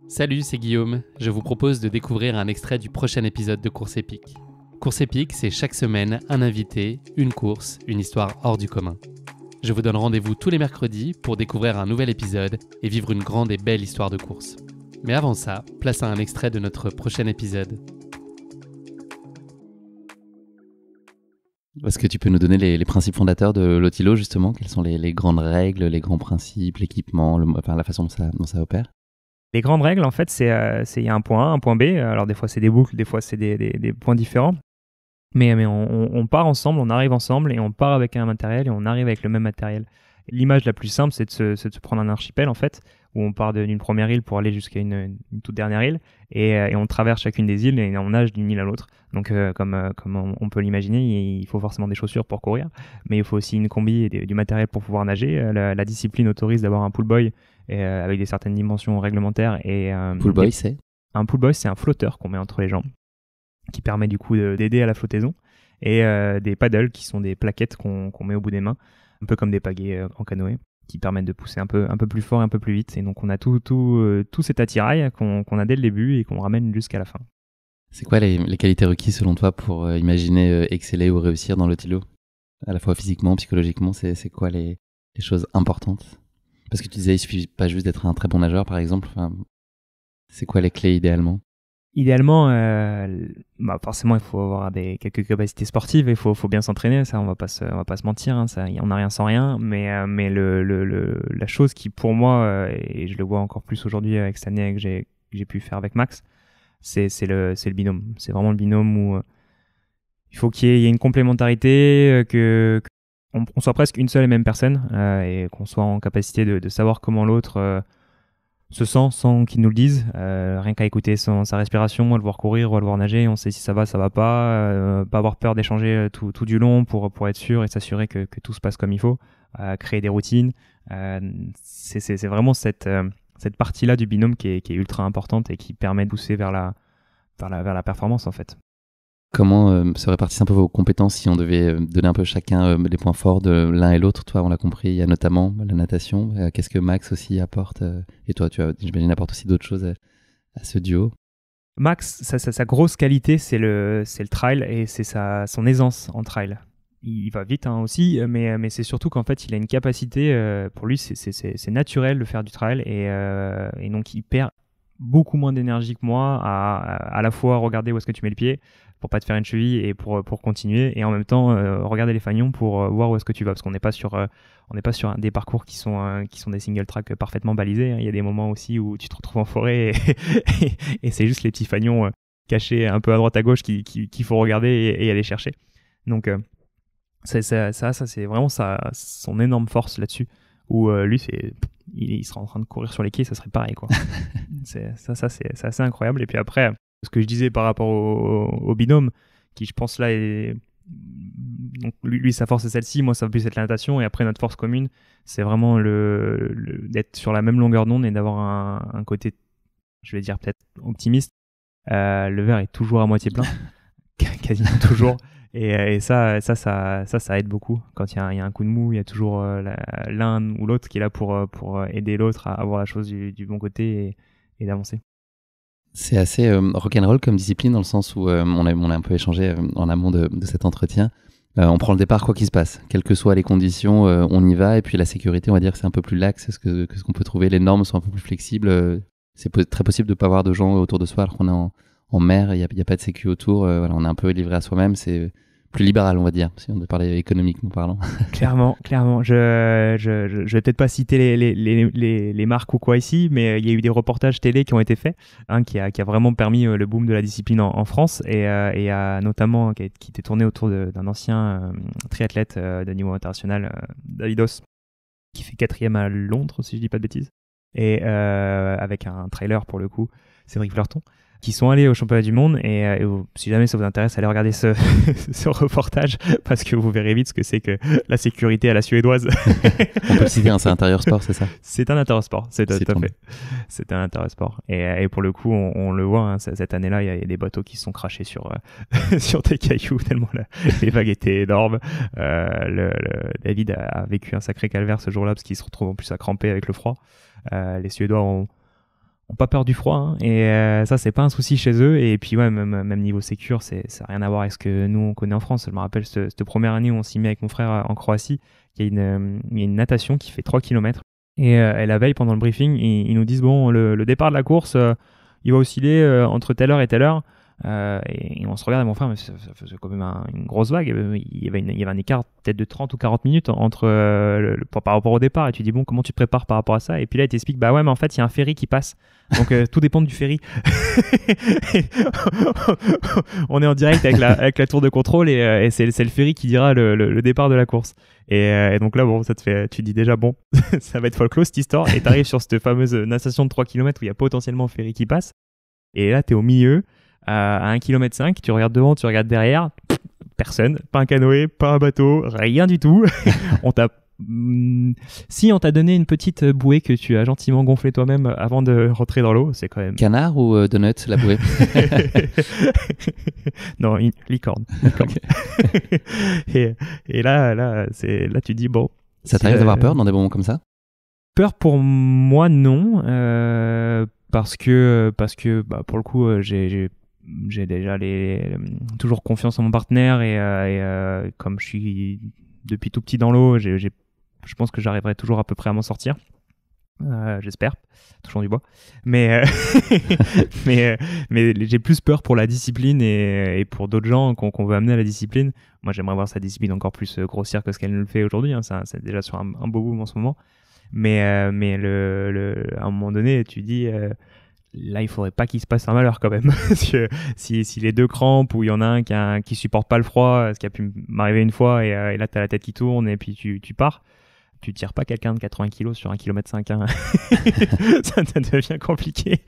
Salut, c'est Guillaume. Je vous propose de découvrir un extrait du prochain épisode de Course épique. Course épique, c'est chaque semaine un invité, une course, une histoire hors du commun. Je vous donne rendez-vous tous les mercredis pour découvrir un nouvel épisode et vivre une grande et belle histoire de course. Mais avant ça, place à un extrait de notre prochain épisode. Est-ce que tu peux nous donner les principes fondateurs de l'Otilo, justement? Quelles sont les grandes règles, les grands principes, l'équipement, la façon dont ça opère? Les grandes règles, en fait, c'est il y a un point A, un point B. Alors, des fois, c'est des boucles, des fois, c'est des points différents. Mais on part ensemble, on arrive ensemble et on part avec un matériel et on arrive avec le même matériel. L'image la plus simple, c'est de se prendre un archipel, en fait, où on part d'une première île pour aller jusqu'à une toute dernière île et on traverse chacune des îles et on nage d'une île à l'autre. Donc, comme on peut l'imaginer, il faut forcément des chaussures pour courir, mais il faut aussi une combi et du matériel pour pouvoir nager. La discipline autorise d'avoir un pool boy avec des certaines dimensions réglementaires. Pool boy, c'est un pool boy, c'est un flotteur qu'on met entre les jambes, qui permet du coup d'aider à la flottaison, et des paddles qui sont des plaquettes qu'on met au bout des mains, un peu comme des pagaies en canoë, qui permettent de pousser un peu plus fort, un peu plus vite. Et donc on a tout cet attirail qu'on a dès le début et qu'on ramène jusqu'à la fin. C'est quoi les qualités requises selon toi pour imaginer exceller ou réussir dans l'Otilo? À la fois physiquement, psychologiquement, c'est quoi les choses importantes? Parce que tu disais, il suffit pas juste d'être un très bon nageur, par exemple. Enfin, c'est quoi les clés idéalement? Idéalement, forcément, il faut avoir quelques capacités sportives. Il faut bien s'entraîner. Ça, on va pas se mentir. Hein, ça, on n'a rien sans rien. Mais la chose qui, pour moi, et je le vois encore plus aujourd'hui avec cette année que j'ai pu faire avec Max, c'est le binôme. C'est vraiment le binôme où il faut qu'il y ait une complémentarité, qu'on soit presque une seule et même personne, et qu'on soit en capacité de savoir comment l'autre se sent sans qu'il nous le dise. Rien qu'à écouter sa respiration, à le voir courir ou à le voir nager, on sait si ça va pas. Pas avoir peur d'échanger tout du long pour être sûr et s'assurer que tout se passe comme il faut. Créer des routines. C'est vraiment cette partie-là du binôme qui est ultra importante et qui permet de pousser vers la performance, en fait. Comment se répartissent un peu vos compétences si on devait donner un peu chacun les points forts de l'un et l'autre? Toi, on l'a compris, il y a notamment la natation. Qu'est-ce que Max aussi apporte? Et toi, j'imagine, apporte aussi d'autres choses à ce duo. Max, sa grosse qualité, c'est le trail et c'est son aisance en trail. Il va vite aussi, mais c'est surtout qu'en fait, il a une capacité, pour lui, c'est naturel de faire du trail et donc il perd beaucoup moins d'énergie que moi à la fois regarder où est-ce que tu mets le pied pour pas te faire une cheville et pour continuer, et en même temps regarder les fanions pour voir où est-ce que tu vas, parce qu'on n'est pas sur des parcours qui sont des single track parfaitement balisés. Il y a des moments aussi où tu te retrouves en forêt et c'est juste les petits fanions cachés un peu à droite à gauche qu'il faut regarder et aller chercher. Donc ça c'est vraiment son énorme force là-dessus, où lui il serait en train de courir sur les quais, ça serait pareil, quoi. c'est assez incroyable. Et puis après, ce que je disais par rapport au binôme, qui je pense là est... Donc lui sa force c'est celle-ci, moi ça va plus être la natation, et après notre force commune c'est vraiment d'être sur la même longueur d'onde et d'avoir un côté, je vais dire peut-être optimiste. Le verre est toujours à moitié plein, quasiment toujours. Et ça aide beaucoup. Quand il y a un coup de mou, il y a toujours l'un ou l'autre qui est là pour aider l'autre à avoir la chose du bon côté et d'avancer. C'est assez rock'n'roll comme discipline, dans le sens où on a un peu échangé en amont de cet entretien. On prend le départ quoi qu'il se passe, quelles que soient les conditions, on y va. Et puis la sécurité, on va dire que c'est un peu plus lax que ce qu'on peut trouver. Les normes sont un peu plus flexibles. C'est très possible de ne pas avoir de gens autour de soi alors qu'on est en mer, il n'y a pas de sécu autour. Voilà, on est un peu livré à soi-même. C'est plus libéral, on va dire, si on veut parler économiquement parlant. Clairement. Je vais peut-être pas citer les marques ou quoi ici, mais il y a eu des reportages télé qui ont été faits, qui a vraiment permis le boom de la discipline en France, et notamment qui était tourné autour d'un ancien triathlète de niveau international, Davidos, qui fait 4e à Londres, si je dis pas de bêtises, et avec un trailer pour le coup, Cédric Fleurton, qui sont allés au championnat du monde, et si jamais ça vous intéresse, allez regarder ce reportage, parce que vous verrez vite ce que c'est que la sécurité à la suédoise. On peut le citer, c'est intérieur sport, c'est ça? C'est un intérieur sport, c'est tout à fait. C'est un intérieur sport. Et pour le coup, on le voit, hein, cette année-là, il y a des bateaux qui se sont crashés sur des cailloux, tellement les vagues étaient énormes. David a vécu un sacré calvaire ce jour-là, parce qu'il se retrouve en plus à cramper avec le froid. Les Suédois ont ont pas peur du froid, hein, et ça c'est pas un souci chez eux. Et puis ouais, même niveau sécure, ça n'a rien à voir avec ce que nous on connaît en France. Je me rappelle cette première année où on s'y met avec mon frère en Croatie, il y a une natation qui fait 3 km. Et la veille, pendant le briefing, ils nous disent bon, le départ de la course, il va osciller entre telle heure et telle heure. Et on se regarde avec mon frère, mais ça faisait quand même une grosse vague. Il y avait un écart peut-être de 30 ou 40 minutes entre par rapport au départ. Et tu dis bon, comment tu te prépares par rapport à ça? Et puis là, il t'explique bah ouais, mais en fait, il y a un ferry qui passe. Donc tout dépend du ferry. On est en direct avec la tour de contrôle et c'est le ferry qui dira le départ de la course. Et donc là, bon, tu dis déjà bon, ça va être folklore cette histoire. Et t'arrives sur cette fameuse natation de 3 km où il y a potentiellement un ferry qui passe. Et là, t'es au milieu. À 1,5 km, tu regardes devant, tu regardes derrière, personne, pas un canoë, pas un bateau, rien du tout. Si on t'a donné une petite bouée que tu as gentiment gonflée toi-même avant de rentrer dans l'eau, c'est quand même... Canard ou donut, la bouée? Non, licorne. Et là, tu dis bon... Ça t'arrive d'avoir peur dans des moments comme ça? Peur pour moi, non. Parce que bah, pour le coup, j'ai déjà toujours confiance en mon partenaire et comme je suis depuis tout petit dans l'eau, je pense que j'arriverai toujours à peu près à m'en sortir. J'espère, touchons du bois. Mais j'ai plus peur pour la discipline et pour d'autres gens qu'on veut amener à la discipline. Moi, j'aimerais voir sa discipline encore plus grossière que ce qu'elle ne le fait aujourd'hui. Hein. C'est déjà sur un beau boom en ce moment. Mais à un moment donné, tu dis... là, il faudrait pas qu'il se passe un malheur quand même. Parce que si les deux crampes ou il y en a un qui supporte pas le froid, ce qui a pu m'arriver une fois, et là, tu as la tête qui tourne et puis tu pars, tu tires pas quelqu'un de 80 kg sur 1,5 km. Hein. Ça devient compliqué.